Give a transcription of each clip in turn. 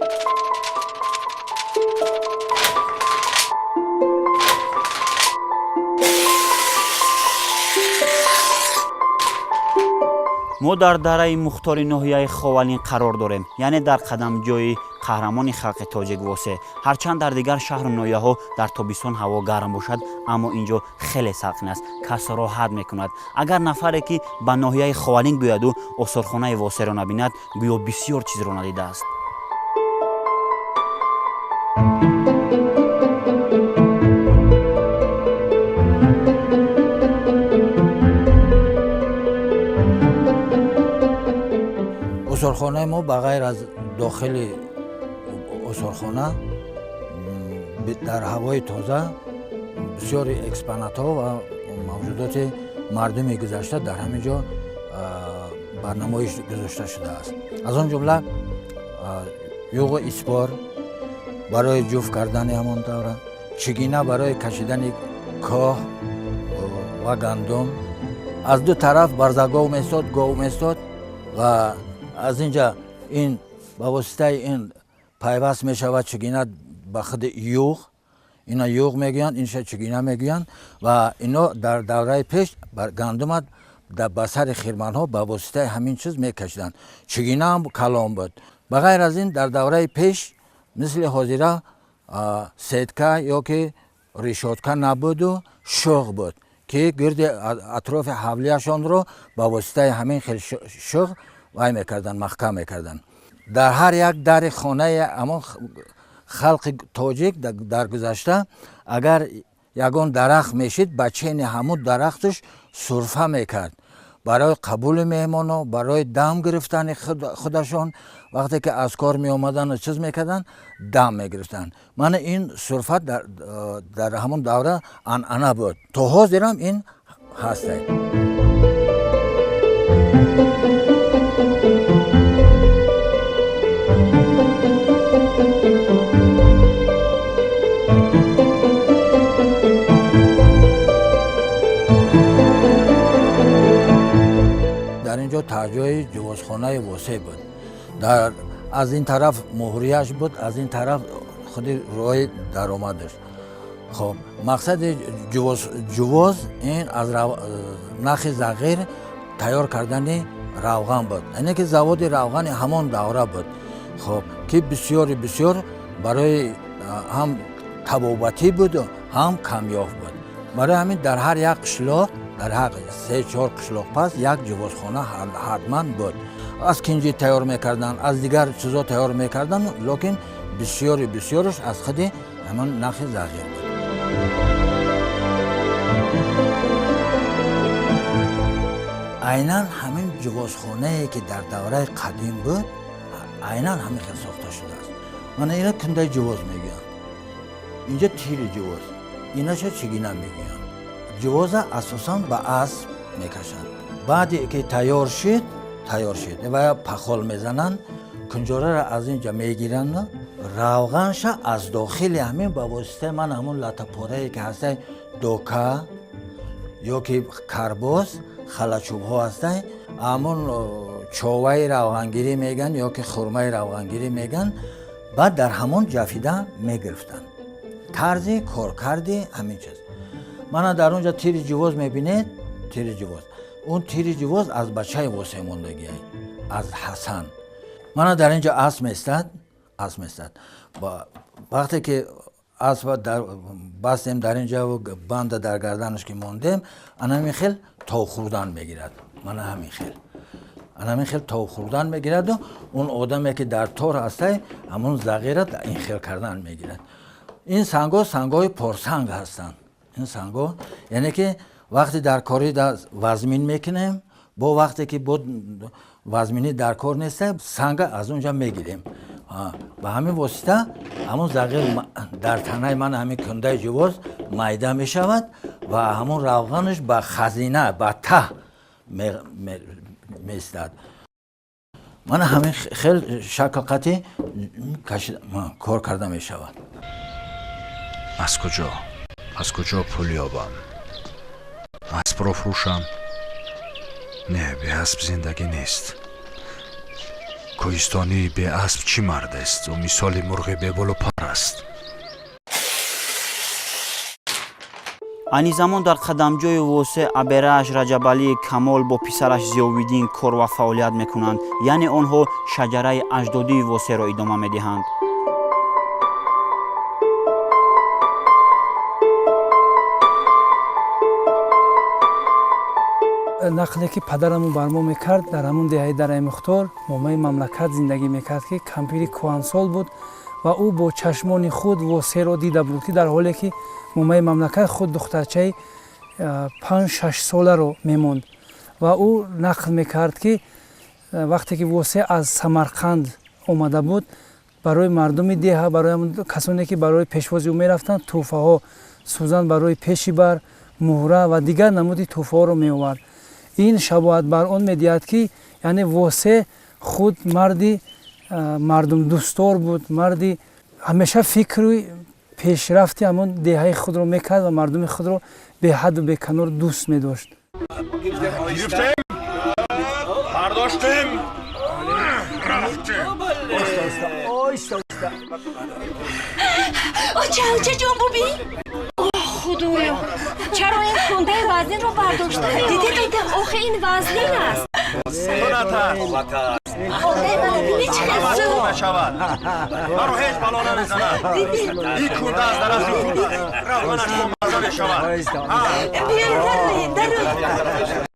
мо дар дараи мухтори ноҳияи ховалин қарор дорем, яъне дар қадамҷои қаҳрамони халқи тоҷик восе. ҳарчанд дар дигар шаҳру ноҳияҳо дар тобистон ҳаво гарм бошад, аммо инҷо хеле салқин аст. кас роҳат мекунад. агар нафаре ки ба ноҳияи ховалин гӯяду осорхонаи восеро набинад, гӯё бисёр чизро надидааст. осорхонаи мо ба ғайр аз дохили осорхона дар ҳавои тоза бисёри экспонатҳо ва мавҷудоти мардуми гузашта дар ҳамин ҷо барнамоиш гузошта шудааст. аз он ҷумла юғи испор барои ҷуфт кардани ҳамон давра, чигина барои кашидани коҳ ва гандум, аз ду тараф барзагов местод, гов местод ва аз инҷа ин ба воситаи ин пайваст мешавад чигина ба худи юғ, ина юғ мегӯянд, инша чигина мегӯянд ва ино дар давраи пеш гандума ба сари хирманҳо ба воситаи ҳамин чиз мекашиданд. Чигина ҳам калон буд. ба ғайр аз ин дар давраи пеш мисли ҳозира сетка ё ки решотка набуду, шуғ буд ки гирди атрофи ҳавлияшонро ба воситаи ҳамин хел шуғ вай мекарданд, маҳкам мекарданд. дар ҳар як дари хонаи ҳамон халқи тоҷик дар гузашта агар ягон дарахт мешид, ба чени ҳамун дарахташ сурфа мекард барои қабули меҳмонҳо, барои дам гирифтани худашон. вақте ки аз кор меомадану чиз мекарданд, дам мегирифтанд. мана ин сурфа дар ҳамон давра анъана буд. то ҳозирам ин ҳастад. дар инҷо таҳҷои ҷувозхонаи восеъ буд. аз ин тараф муҳрияш буд, аз ин тараф худи роҳи даромадаш. хоб мақсади ҷувоз ин аз нахи зағир тайёр кардани равған буд. яъне ки заводи равғани ҳамон давра буд. хоб ки бисёр барои ҳам табобатӣ буду, ҳам камёф буд. барои ҳамин дар ҳар як қишлоқ, дар ҳар 3-4 қишлоқ пас як ҷувозхона ҳатман буд. аз кинҷи тайёр мекарданд, аз дигар чизо тайёр мекарданд, лекин бисёраш аз худи ҳамон нахи зағир буд. айнан ҳамин ҷувозхонае ки дар давраи қадим буд, айнан ҳамин хел сохта шудааст. мана ина кундаи ҷувоз мегӯянд, инҷа тири ҷувоз, инаша чигина мегӯянд. ҷувоза асосан ба асп мекашанд. баъде ки тайёр шид ва пахол мезананд, кунҷораро аз инҷа мегиранд, равғанша аз дохили ҳамин ба воситаи ман ҳамон латапорае ки ҳастай дока ё ки карбоз халачӯбҳо ҳастай, ҳамон човаи равғангирӣ меган ё ки хурмаи равғангирӣ меган, баъд дар ҳамон ҷафида мегирифтанд. тарзи коркарди ҳамин чиз. мана дар онҷа тири ҷувоз мебинед, тири ҷувоз. он тири ҷувоз аз бачаи восемондагиай, аз Ҳасан. мана дар инҷа асп местад. вақте ки асба бастем дар инҷа банда дар гарданаш ки мондем, анамин хел тов хӯрдан мегирад. мана ҳамин хел тов хӯрдан мегираду он одаме ки дар тор ҳастай ҳамон зағира ин хел кардан мегирад. ин сангҳои порсанг ҳастанд. ин сангҳо яъне ки вақте дар корида вазмин мекунем, бо вақте ки вазминӣ дар кор неста, санга аз онҷа мегирем. ба ҳамин восита ҳамон зағир дар танаи ман ҳамин кундаи ҷувоз майда мешавад ва ҳамон равғанаш ба хазина, ба таҳ меистад. мана ҳамин хел шаклқати кор карда мешавад. аз куҷо пул ёбам? аспро фурӯшам? не, беасп зиндагӣ нест. کوهستانی به اسب چی مرد است و مثال مرغ به بال و پر است. айни замон дар қадамҷои восе аберааш раҷабалии камол бо писараш зиёвиддин кор ва фаъолият мекунанд, яъне онҳо шаҷараи аҷдодии восеро идома медиҳанд. нақле ки падарамон бар мо мекард дар ҳамун деҳаи дараи мухтор момаи мамлакат зиндагӣ мекард ки кампири кӯҳансол буд ва ӯ бо чашмони худ восеро дида буд ки дар ҳоле ки момаи мамлакат худ духтарчаи 5-6 соларо мемонд ва ӯ нақл мекард ки вақте ки восе аз самарқанд омада буд барои мардуми деҳа барои касоне ки барои пешвози ӯ мерафтанд тӯҳфаҳо сӯзан барои пешибар муҳра ва дигар намуди тӯҳфаҳоро меовард. ин шабоҳат бар он медиҳад ки яъне восе худ марди мардумдӯстдор буд, марди ҳамеша фикри пешрафти ҳамон деҳаи худро мекард ва мардуми худро беҳадду беканор дӯст медошт. چه جان ببین؟ خدایا چرا این کنده وزنین رو برداشته؟ دیدی آخه این وزنین است. آخه من بینی چقدر زود نشود. مرا هیچ بلا نمیزند. این کنده از درست خود رحمانش مزه بشود. بیا درو.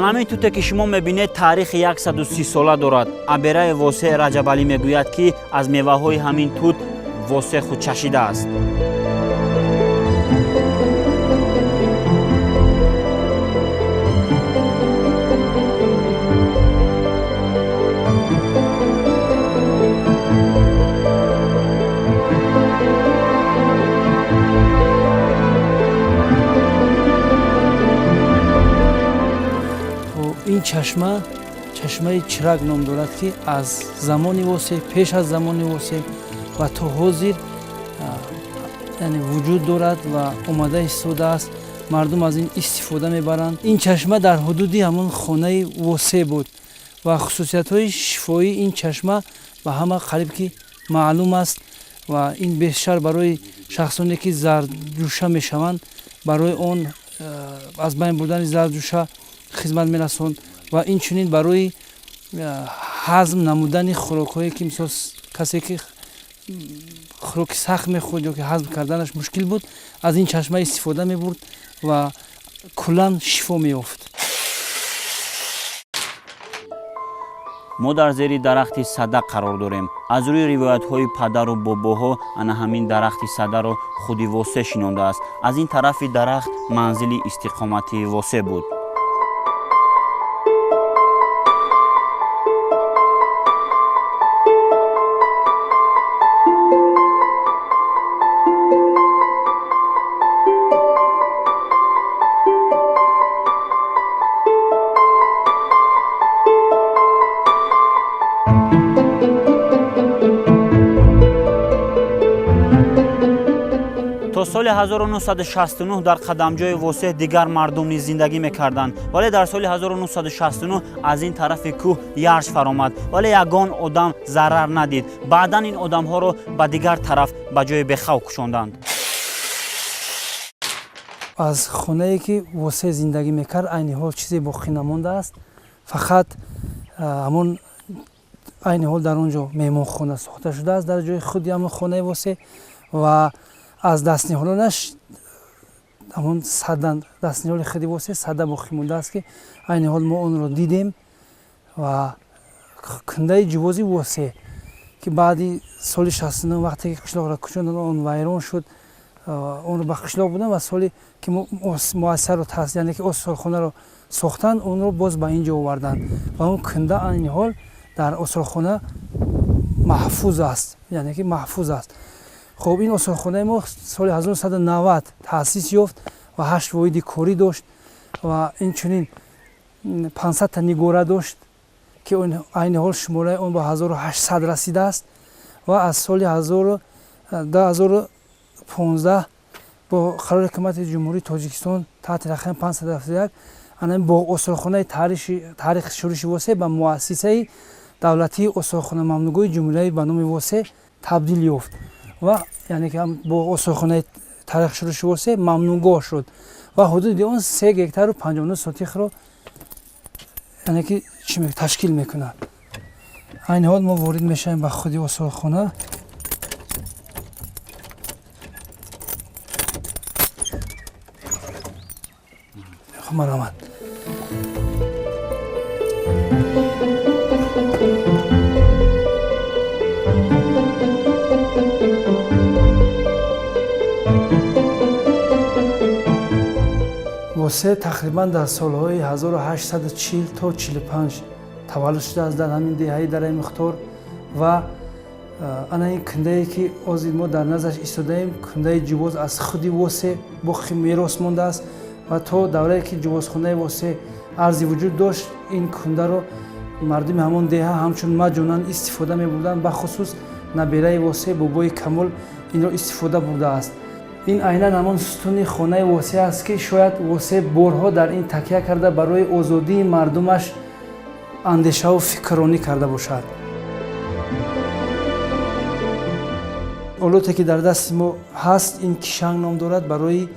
анамин туте ки шумо мебинед таърихи 130 сола дорад. абераи восе раҷабалӣ мегӯяд ки аз меваҳои ҳамин тут восе худ чашидааст. ин чашмаи чирак ном дорад ки аз замони восе пеш аз замони восе ва то ҳозир яъне вуҷуд дорад ва омада истодааст. мардум аз ин истифода мебаранд. ин чашма дар ҳудуди ҳамон хонаи восе буд ва хусусиятҳои шифоии ин чашма ба ҳама қариб ки маълум аст ва ин бештар барои шахсоне ки зардҷӯша мешаванд барои он аз байн бурдани зардҷӯша хизмат мерасонд ва инчунин барои ҳазм намудани хӯрокҳое ки мисол касе ки хӯроки сахт мехӯрд ё ки ҳазм карданаш мушкил буд аз ин чашма истифода мебурд ва куллан шифо меёфт. мо дар зери дарахти сада қарор дорем. аз рӯи ривоятҳои падару бобоҳо ана ҳамин дарахти садаро худи восе шинондааст. аз ин тарафи дарахт манзили истиқоматии восе буд. то соли 1969 дар қадамҷои восе дигар мардум низ зиндагӣ мекарданд, вале дар соли 1969 аз ин тарафи кӯҳ ярш фаромад, вале ягон одам зарар надид. баъдан ин одамҳоро ба дигар тараф ба ҷои бехавф кушонданд. аз хонае ки восе зиндагӣ мекард айни ҳол чизе боқӣ намондааст. фақат ҳамон айни ҳол дар он ҷо меҳмонхона сохта шудааст дар ҷои худи ҳамон хонаи восе ва аз дастниҳолонаш ҳамон садан дастниҳоли худи восе сада боқӣ мондааст ки айни ҳол мо онро дидем ва кундаи ҷувози восе ки баъди соли 69 вақте ки қишлоқро кушонданд он вайрон шуд, онро ба қишлоқ буданд ва соли ки муассисаро таъсис яъне ки осорхонаро сохтанд онро боз ба ин ҷо оварданд ва он кунда айни ҳол дар осорхона маҳфуз аст, яъне ки маҳфуз аст. хоб ин осорхонаи мо соли 1990 таъсис ёфт ва 8 воҳиди корӣ дошт ва инчунин 500 та нигора дошт ки айни ҳол шумораи он ба 1800 расидааст ва аз соли 2015 бо қарори ҳукумати ҷумҳурии Тоҷикистон таҳти рақами 571 ана бо осорхонаи таърихи шӯриши восе ба муассисаи давлатии осорхона мамнугои ҷумҳурияи ба номи восе табдил ёфт ва яъне ки бо осорхонаи таърихи шӯриши восе мамнугоҳ шуд ва ҳудуди он 3 гектару 59 сотихро яъне ки ташкил мекунад. айни ҳол мо ворид мешавем ба худи осорхона. марҳамат. восе тақрибан дар солҳои 1840 то 45 таваллуд шудааст дар ҳамин деҳаи дараи Мухтор ва ана ин кундае ки озир мо дар назараш истодаем кундаи ҷувоз аз худи восе боқи мерос мондааст ва то даврае ки ҷувозхонаи восе арзи вуҷуд дошт ин кундаро мардуми ҳамон деҳа ҳамчун маҷонан истифода мебурданд, бахусус набераи восе бобои Камол инро истифода бурдааст. ин айнан ҳамон сутуни хонаи восе аст ки шояд восе борҳо дар ин такя карда барои озодии мардумаш андешаву фикрронӣ карда бошад. олоте ки дар дасти мо ҳаст ин кишанг ном дорад барои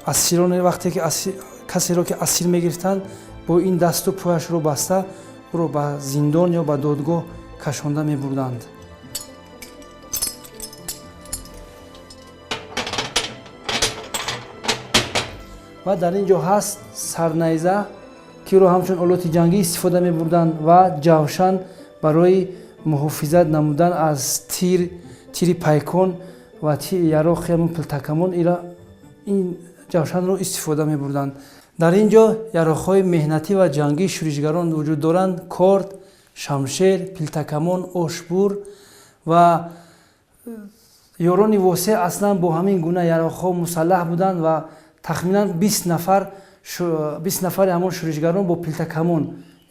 асироне вақте ки касеро ки асир мегирифтанд бо ин дасту пояшро баста ӯро ба зиндон ё ба додгоҳ кашонда мебурданд. ва дар ин ҷо ҳаст сарнайза ки ӯро ҳамчун олоти ҷангӣ истифода мебурданд ва ҷавшан барои муҳофизат намудан аз тири пайкон ва ярохи ҳамон пилтакамон ин ҷавшанро истифода мебурданд. дар ин ҷо ярохҳои меҳнатӣ ва ҷангии шӯришгарон вуҷуд доранд: корд, шамшер, пилтакамон, ошбур ва ёрони восе аслан бо ҳамин гуна ярохҳо мусаллаҳ буданд ва тахминан 20 нафари ҳамон шӯришгарон бо пилтакамон,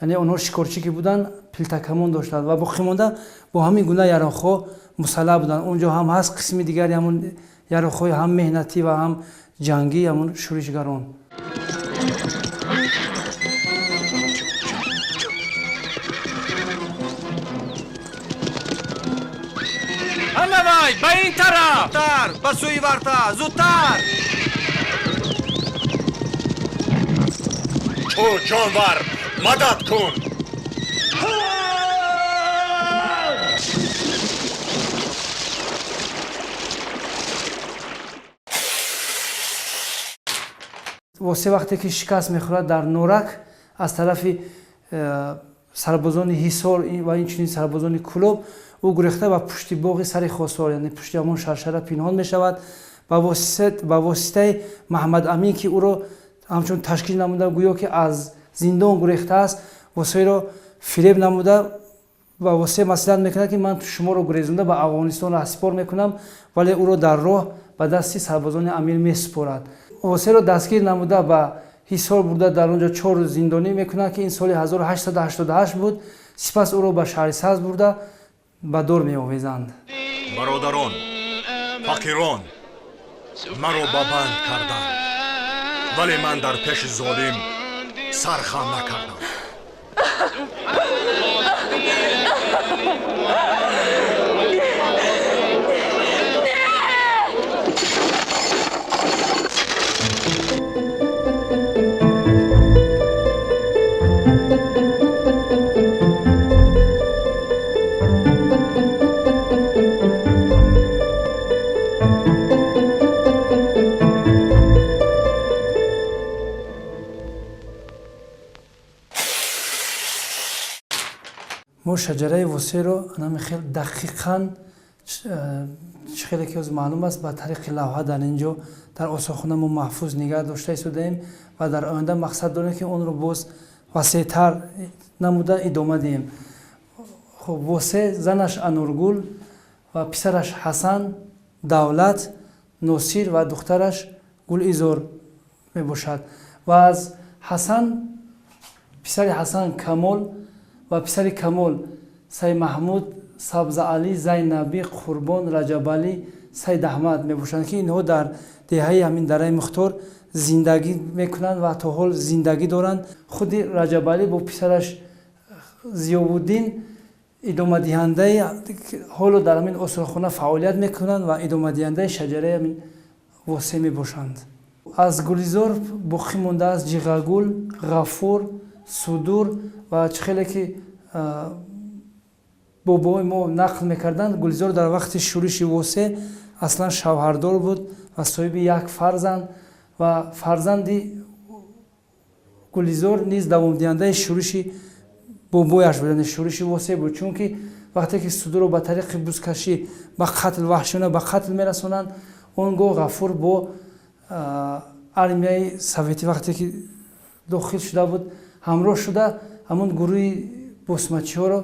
яъне онҳо шикорчӣ ки буданд пилтакамон доштанд ва боқимонда бо ҳамин гуна ярохҳо мусаллаҳ буданд. он ҷо ҳам ҳаст қисми дигари ҳамон ярохҳои ҳам меҳнатӣ ва ҳам ҷангии ҳамон шӯришгарон. ҳамавай ба ин тараф! Зудтар! Ба сӯи варта! Зудтар! Чӯ ҷонвар, мадад кун! восе вақте ки шикаст мехӯрад дар Норак аз тарафи сарбозони ҳисор ва инчунин сарбозони Кӯлоб, ӯ гурехта ба пушти боғи сари Хосор, яъне пушти ҳамон шаршара пинҳон мешавад. ба воситаи Маҳмад Амин ки ӯро ҳамчун ташкил намуда гӯё ки аз зиндон гурехтааст, восеро фиреб намуда ба восе маслиҳат мекунад ки ман шуморо гурезонда ба Афғонистон раҳсипор мекунам, вале ӯро дар роҳ ба дасти сарбозони Амир месупорад. восеро дастгир намуда ба ҳисор бурда дар он ҷо 4 зиндонӣ мекунад ки ин соли 1888 буд. сипас ӯро ба шаҳри Саз бурда ба дор меовезанд. бародарон, фақирон маро ба банд карданд, вале ман дар пеши золим сархам накардам. мо шаҷараи восеро анами хел дақиқан хеле ки оз маълум аст ба тариқи лавҳа дар ин ҷо дар осорхона мо маҳфуз нигоҳ дошта истодаем ва дар оянда мақсад дорем ки онро боз васеътар намуда идома диҳем. خب واسه زنش انورگل و پسرش حسن، دولت، نصیر و دخترش گل ایزور می باشد. و از حسن پسر حسن کمال و پسر کمال سید محمود، سبز علی، زینبی، قربان، رجب علی، سید احمد می باشند که اینها در دهه همین دره مختار زندگی میکنند و تا حال زندگی دارند. خود رجب علی با پسرش ضیاءالدین ادامه دهنده حالا در همین استخوانه فعالیت میکنند و ادامه دهنده شجره همین واسه می باشند. از گلیزار باقی مونده است جیغگل، غفور، صدور و خیلی که بابای ما نقل میکردند. گلیزار در وقت شورش واسه اصلا شوهردار بود و صاحب یک فرزند و فرزندی گلیزار نیز دوام دهنده شورش بابایش بود، شورش واسه بود. چون که وقتی که صدور رو به طریق بزکشی به قتل وحشیانه به قتل میرسونند، اونگاه غفور با армияи советӣ вақте ки дохил шуда буд ҳамроҳ шуда ҳамон гурӯҳи босмачиҳоро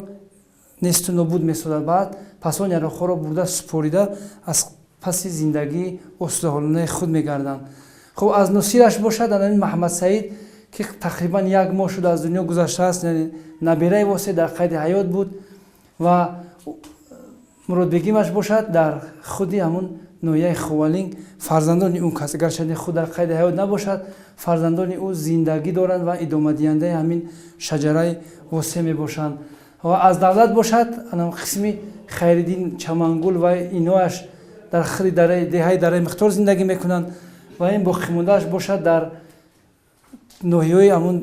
несту нобуд месозад. баъд пасон яроқҳоро бурда супорида аз паси зиндагии осудҳолонаи худ мегарданд. хуб аз носираш бошад анин маҳмад саид ки тақрибан як моҳ шуда аз дунё гузаштааст, яъне набираи восе дар қайди ҳаёт буд ва муродбегимаш бошад дар худи ҳамон ноҳияи ховалинг фарзандони ӯ кас гарчанде худ дар қайди ҳаёт набошад, фарзандони ӯ зиндагӣ доранд ва идомадиҳандаи ҳамин шаҷараи восе мебошанд. ва аз давлат бошад анам қисми хайриддин чамангул ва иноаш дар худи деҳаи дараи мухтор зиндагӣ мекунанд ва ин боқимондааш бошад дар ноҳияҳои ҳамон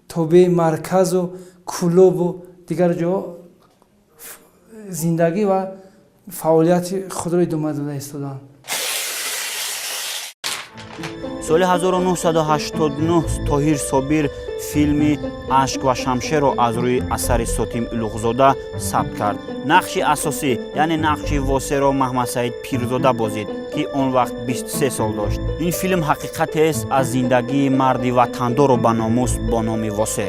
тобеи марказу кӯлобу дигар ҷо зиндагӣ ва фаъолияти худро идома дода истоданд. соли 1989 тоҳир собир филми ашк ва шамшерро аз рӯи асари сотим улуғзода сабт кард. нақши асосӣ яъне нақши восеро маҳмад саид пирзода бозид ки он вақт 23 сол дошт. ин филм ҳақиқатест аз зиндагии марди ватандоро ба номус бо номи восе.